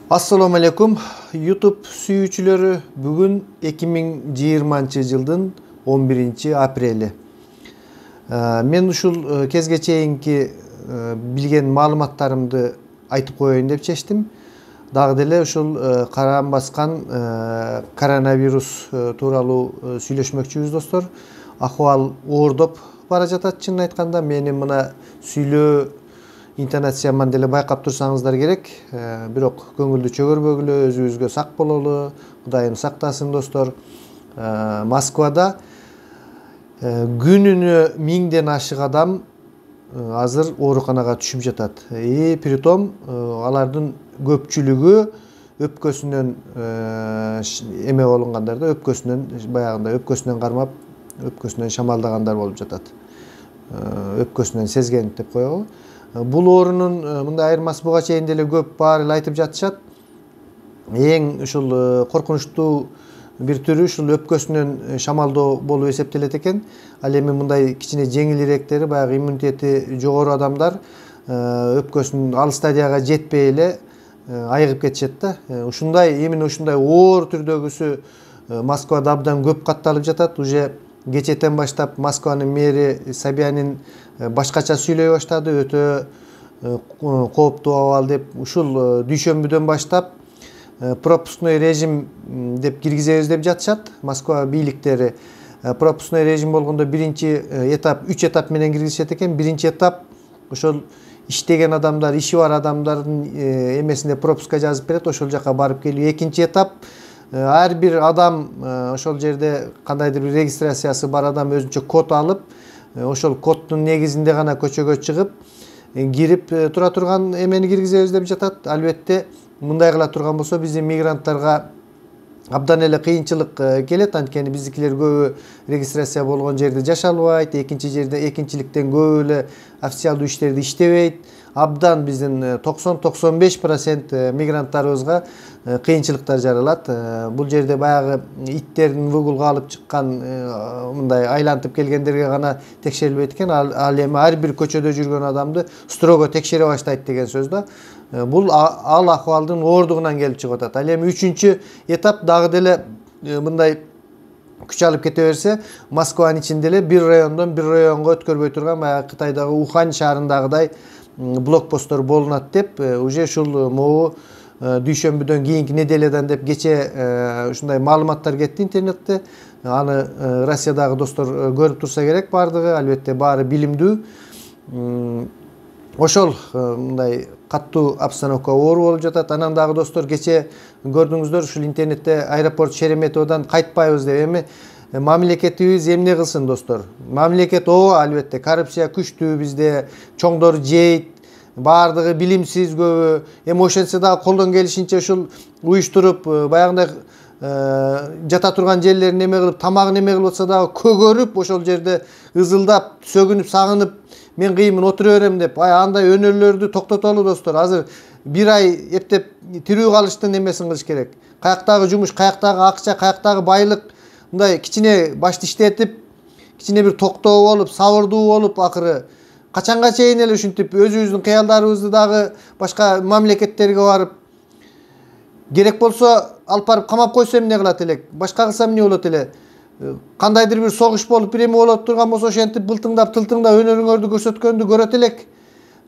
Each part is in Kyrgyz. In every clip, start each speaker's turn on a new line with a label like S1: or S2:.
S1: Assalamu alaikum. YouTube sүйүүчүлөрү, бүгүn 2020-жылдын 11-апрели. Мен ушул кезге чейинки билген маалыматтарымды айтып коеюн деп чечтим. Дагы деле ушул караан баскан коронавирус тууралуу сүйлөшмөкчүбүз достор. Акыбал оордоп бара жатат, чынын айтканда. Менин мына сүйлөө интонацияман деле байкап турсаңыздар керек. Бирок көңүлдү чөгөрбөгүлө, өзүбүзгө сак бололу. Кудайым сактасын достор. Москвада күнүнө 1000ден ашык адам азыр ооруканага түшүп жатат. Притом алардын көпчүлүгү өпкөсүнөн эме болгондар да, өпкөсүнөн баягындай өпкөсүнөн кармап, өпкөсүнөн шамалдагандар болуп жатат. Өпкөсүнөн сезген деп коелу. Бул оорунун мындай айырмасы буга чейин деле көп баары эле айтып жатышат. Эң ушул коркунучтуу бир түрү ушул өпкөсүнөн шамалдоо болуп эсептелет экен. Ал эми мындай кичине жеңилирээктери, баягы иммунитети жогору адамдар өпкөсүнүн ал стадияга жетпей эле айыгып кетишет да. Ушундай, именно ушундай оор түрдөгүсү Москвада абдан көп катталып жатат. Уже кечэтен баштап Москванын мэри Собянин башкача сүйлөй баштады. Өтө кооптуу абал деп. Ушул дүйшөмбүдөн баштап пропускной режим деп киргизебиз деп жатышат Москва бийликтери. Пропускной режим болгондо биринчи этап 3 этап менен киргизишет экен. Биринчи этап ошол иштеген адамдар, иши бар адамдардын эмесинде пропуска жазып берет, ошол жака барып келүү. Экинчи этап ар бир адам ошол жерде кандайдыр бир регистрациясы бар адам өзүнчө код алып, ошол коддун негизинде гана көчөгө чыгып, кирип тура турган эмени киргизебиз деп жатат. Албетте, мындай кыла турган болсо биздин мигранттарга абдан эле кыйынчылык келет. Анткени биздикилер көбү регистрация болгон жерде жашалбайт, экинчиликтен көбү эле официалдуу иштерди иштебейт. Абдан биздин 90-95% мигранттарыбызга кыйынчылыктар жаралат. Бул жерде баягы иттердин выгулга алып чыккан мындай айлантып келгендерге гана текшерилбейт экен. Ал эми ар бир көчөдө жүргөн адамды строго текшере баштайт деген сөз да. Бул ал акыбалдын оордугунан келип чыгып атат. Ал эми 3-чү этап дагы деле мындай күч алып кете берсе, Москванын ичинде эле бир райондон бир районго өткөрбөй турган, баягы Кытайдагы Ухань шаарындагыдай блокпосттор болунат деп, уже ушул могу дүйшөмбүдөн кийинки неделядан деп кече ушундай маалыматтар кетти интернетте. Аны Россиядагы достор көрүп турса керек бардыгы, албетте баары билимдүү. Ошол мындай каттуу обстановка оору болуп жатат. Анан дагы достор кече көрдүңүздөр ушул интернетте аэропорт Шереметьеводан кайтпайбыз деп. Эми мамлекетибиз эмне кылсын достор? Мамлекет албетте коррупция күчтүү бизде, чоңдор жейт, баардыгы билимсиз көбү. Эми ошентсе дагы колдон келишинче ушул уюштуруп, баягындай жата турган жерлерин эме кылып, тамагын эме кылып атса дагы көгөрүп, ошол жерде ызылдап, сөгүнүп, сагынып, мен кыймын отура берем деп, андай өнөрлөрдү токтотолу достор. Азыр бир ай эптеп тирүү калыштын эмесин кылыш керек. Каяктагы жумуш, каяктагы акча, каяктагы байлык мындай кичине башты иштетип, кичине бир токтоо болуп, сабырдуу болуп, акыры качанга чейин эле ушинтип өзүбүздүн кыялдарыбызды дагы башка мамлекеттерге барып, керек болсо алып барып камап койсо эмне кылат элек, башка кылсам эмне болот эле, кандайдыр бир согуш болуп бир эме болот турган болсо ошентип былтыңдап тылтыңдап өнөрүңөрдү көрсөткөндү көрөт элек.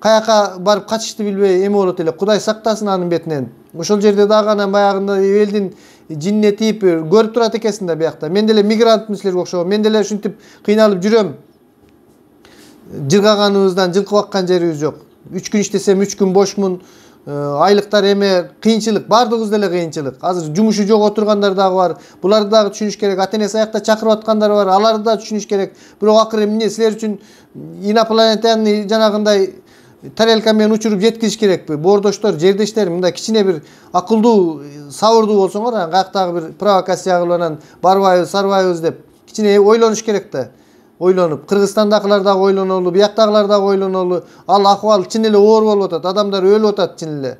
S1: Каяка барып качышты билбей эме болот элек. Кудай сактасын анын бетинен. Ошол жерде дагы анан баягындай элдин жинне тип көрүп турат экенсиң да биякта. Мен деле мигрантмын силерге окшогон. Мен деле ушинтип кыйналып жүрөм. Жыргаганыбыздан жылкы баккан жерибиз жок. 3 күн иштесем 3 күн бошмун. Айлыктар эме кыйынчылык, баардыгыбыз деле кыйынчылык. Азыр жумушу жок отургандар дагы бар. Буларды дагы түшүнүш керек. Ата-энеси аякта чакырып аткандар бар. Аларды да түшүнүш керек. Бирок акыры эмне силер үчүн инопланетяны жанагындай тарелка менен учуруп жеткизиш керекпи? Боордоштор, жердештер, мындай кичине бир акылдуу, сабырдуу болсоңор, анан каяктагы бир провокация кылып анан барбайбыз, сарбайбыз деп кичине ойлонуш керек да. Ойлонуп, Кыргызстандагылар дагы ойлонолу, бияктагылар дагы ойлонолу. Ал акыбал чын эле оор болуп атат, адамдар өлүп атат чын эле.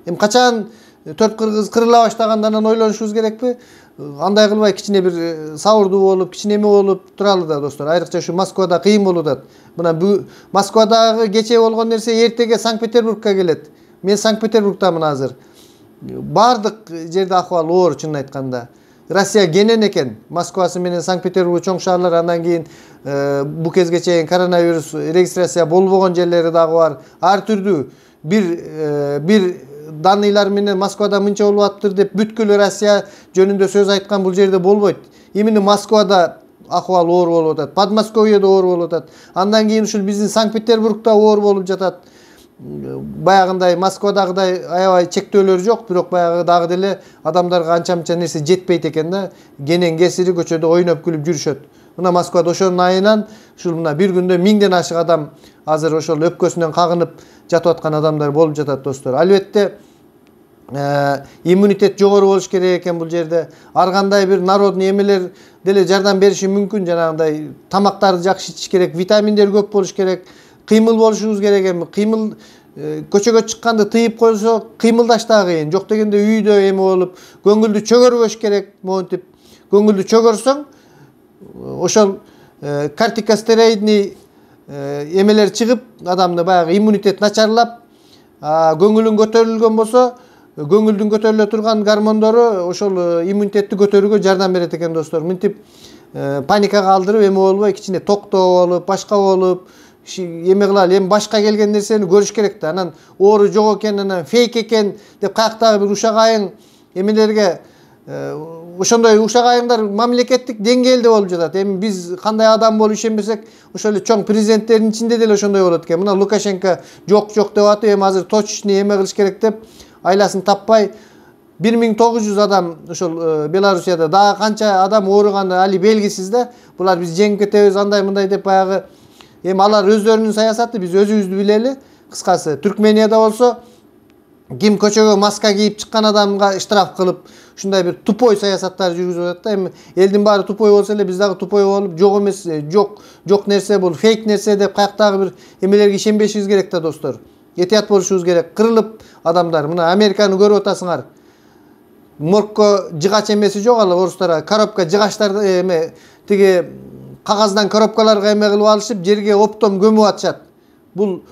S1: Эми качан 4 кыргыз кырыла баштагандан анан ойлонушубуз керекпи? Андай кылбай кичине бир сабырдуу болуп, кичине эме болуп туралы да достор. Айрыкча ушу Москвада кыйын болуп атат. Мына Москвадагы кече болгон нерсе эртеге Санкт-Петербургка келет. Мен Санкт-Петербургтамын азыр. Бардык жерде акыбал оор чынын айтканда. Россия кенен экен. Москвасы менен Санкт-Петербург чоң шаарлар, андан кийин бу кезге чейин коронавирус регистрация болбогон жерлери дагы бар. Ар түрдүү бир даныйлар менен Москвада мынча болуп атыптыр деп бүткүл Россия жөнүндө сөз айткан бул жерде болбойт. Именно Москвада акыбал оор болуп атат. Подмосковьеде оор болуп атат. Андан кийин ушул биздин Санкт-Петербургда оор болуп жатат. Баягындай Москвадагыдай аябай чектөөлөр жок, бирок баягы дагы деле адамдарга анча-мынча нерсе жетпейт экен да. Кенен кесири көчөдө ойноп күлүп жүрүшөт. Мына Москвада ошонун айынан ушул мына бир күндө 1000ден ашык адам азыр ошол өпкөсүнөн кагынып жатып аткан адамдар болуп жатат достор. Албетте иммунитет жогору болуш керек экен бул жерде. Ар кандай бир народный эмелер деле жардам бериши мүмкүн. Жанагындай тамактарды жакшы ичиш керек, витаминдер көп болуш керек. Кыймыл болушубуз керек эми. Кыймыл көчөгө чыкканды тыйып койсо, кыймылдаш да кыйын. Жок дегенде үйдө эме болуп, көңүлдү чөгөрбөш керек. Монтип көңүлдү чөгөрсөң, ошол кортикостероидный эмелер чыгып, адамды баягы иммунитет начарлап, көңүлүң көтөрүлгөн болсо, көңүлдүн көтөрүлө турган гормондору ошол иммунитетти көтөрүүгө жардам берет экен достор. Мынтип паникага алдырып эме болбой, кичине токтоо болуп, башка болуп, эме кылалы, эми башка келген нерсени көрүш керек да. Анан оору жок экен, анан фейк экен деп каяктагы бир ушак айың эмелерге ошондой ушак айыңдар мамлекеттик деңгээлде болуп жатат. Эми биз кандай адам болуп ишенбесек, ошол эле чоң президенттердин ичинде деле ошондой болот экен. Мына Лукашенко жок деп атып, эми азыр точечный эме кылыш керек деп айласын таппай 1900 адам ошол Белоруссияда, дагы канча адам ооруганы али белгисиз да. Булар биз жеңип кетебиз андай мындай деп баягы. Эми алар өздөрүнүн саясаты, биз өзүбүздү билели. Кыскасы, Түркменияда болсо ким көчөгө маска кийип чыккан адамга штраф кылып, ушундай бир тупой саясаттар жүргүзүп атат да. Эми элдин баары тупой болсо эле биз дагы тупой болуп, жок эмес, жок нерсе бул, фейк нерсе деп каяктагы бир эмелерге ишенбешибиз керек да достор. Этият болушубуз керек. Кырылып адамдар, мына Американы көрүп атасыңар. Моргко жыгач эмеси жок, ал орустар коробка жыгачтар эме тиги кагаздан коробкаларга эме кылып алышып, жерге оптом көмүп атышат. Бул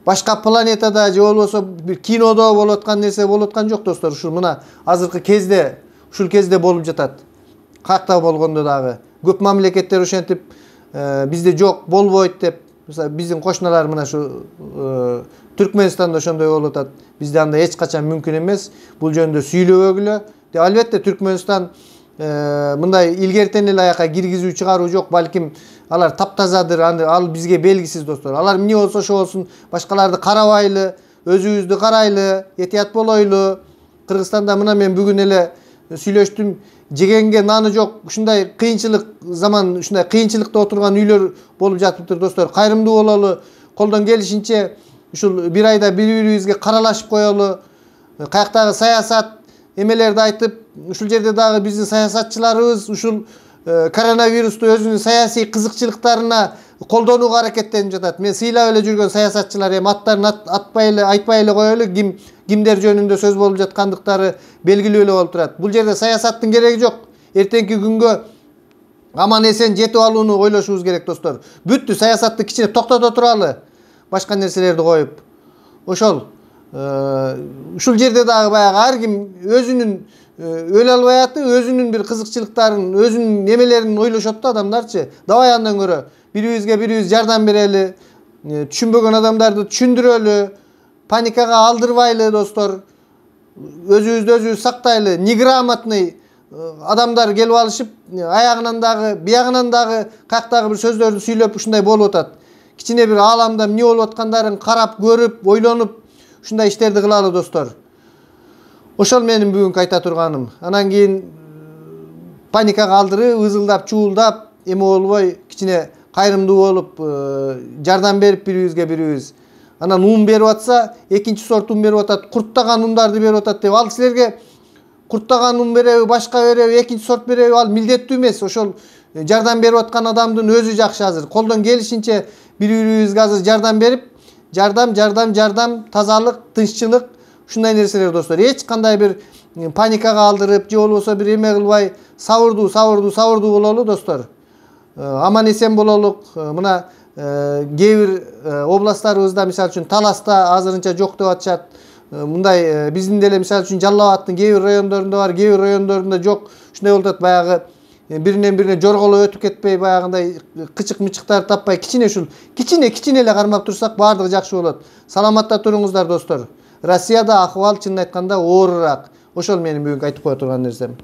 S1: башка планетада же болбосо бир кинодо болуп аткан нерсе болуп аткан жок достор. Ушул мына азыркы кезде, ушул кезде болуп жатат. Каякта болгондо дагы көп мамлекеттер ошентип бизде жок, болбойт деп. Мисалы биздин кошуналар мына ушу Түркменстанда ошондой болуп атат. Бизде андай эч качан мүмкүн эмес. Бул жөнүндө сүйлөбөгүлө. Албетте Түркменстан мындай илгертен эле аяка киргизүү чыгаруу жок, балким алар таптазадыр, ал бизге белгисиз достор. Алар эмне болсо ошо болсун, башкаларды карабайлы, өзүбүздү карайлы, этият болойлу. Кыргызстанда мына мен бүгүн эле сүйлөштүм, жегенге наны жок, ушундай кыйынчылык заман, ушундай кыйынчылыкта отурган үйлөр болуп жатыптыр достор. Кайрымдуу бололу, колдон келишинче ушул бир айда бири-бирибизге каралашып коелу, каяктагы саясат эмелерди айтып, ушул жерде дагы биздин саясатчыларыбыз ушул коронавирусту өзүнүн саясий кызыкчылыктарына колдонууга аракеттенип жатат. Мен сыйлап эле жүргөн саясатчылар эми аттарын айтпай эле коелу, кимдер жөнүндө сөз болуп жаткандыктары белгилүү эле болуп турат. Бул жерде саясаттын кереги жок. Эртеңки күнгө аман эсен жетип алууну ойлошубуз керек достор. Бүттү, саясатты кичине токтото туралы, башка нерселерди коюп. Ошол ушул жерде дагы баягы ар ким өзүнүн өлө албай атып, өзүнүн бир кызыкчылыктарын, өзүнүн немелерин ойлошот да адамдарчы. Давай андан көрө бирибизге бирибиз жардам берели, түшүнбөгөн адамдарды түшүндүрөлү, паникага алдырбайлы достор. Өзүбүздү өзүбүз сактайлы. Неграмотный адамдар келип алышып, аягынан дагы, биягынан дагы каяктагы бир сөздөрдү сүйлөп ушундай болуп атат. Кичине бир ааламда эмне болуп аткандарын карап, көрүп, ойлонуп ушундай иштерди кылалы достор. Ошол менин бүгүнкү айта турганым. Анан кийин паникага алдырып, ызылдап, чуулдап, эме болбой, кичине кайрымдуу болуп, жардам берип бирибизге бирибиз. Анан ун берип атса, экинчи сорт ун берип атат, курттаган ундарды берип атат деп, ал силерге курттаган ун береби, башка береби, экинчи сорт береби, ал милдеттүү эмес. Ошол жардам берип аткан адамдын өзү жакшы азыр. Колдон келишинче бири-бирибизге азыр жардам берип, жардам, тазалык, тынччылык, ушундай нерселер достор. Эч кандай бир паникага алдырып, же болбосо бир эме кылбай, сабырдуу бололу достор. Аман эсен бололук. Мына кээ бир областтарыбызда, мисалы үчүн Таласта азырынча жок деп атышат. мындай биздин деле мисалы үчүн Жалал Абадтын кээ бир райондорунда бар, кээ бир райондорунда жок. Ушундай болуп атат, баягы биринен бирине жорголоп өтүп кетпей, баягындай кычык-мычыктарды таппай, кичине ушул кичине эле кармап турсак баардыгы жакшы болот. Саламатта туруңуздар достор. Россияда акыбал чынын айтканда оорураак. Ошол менин бүгүнкү айтып кое турган нерсем.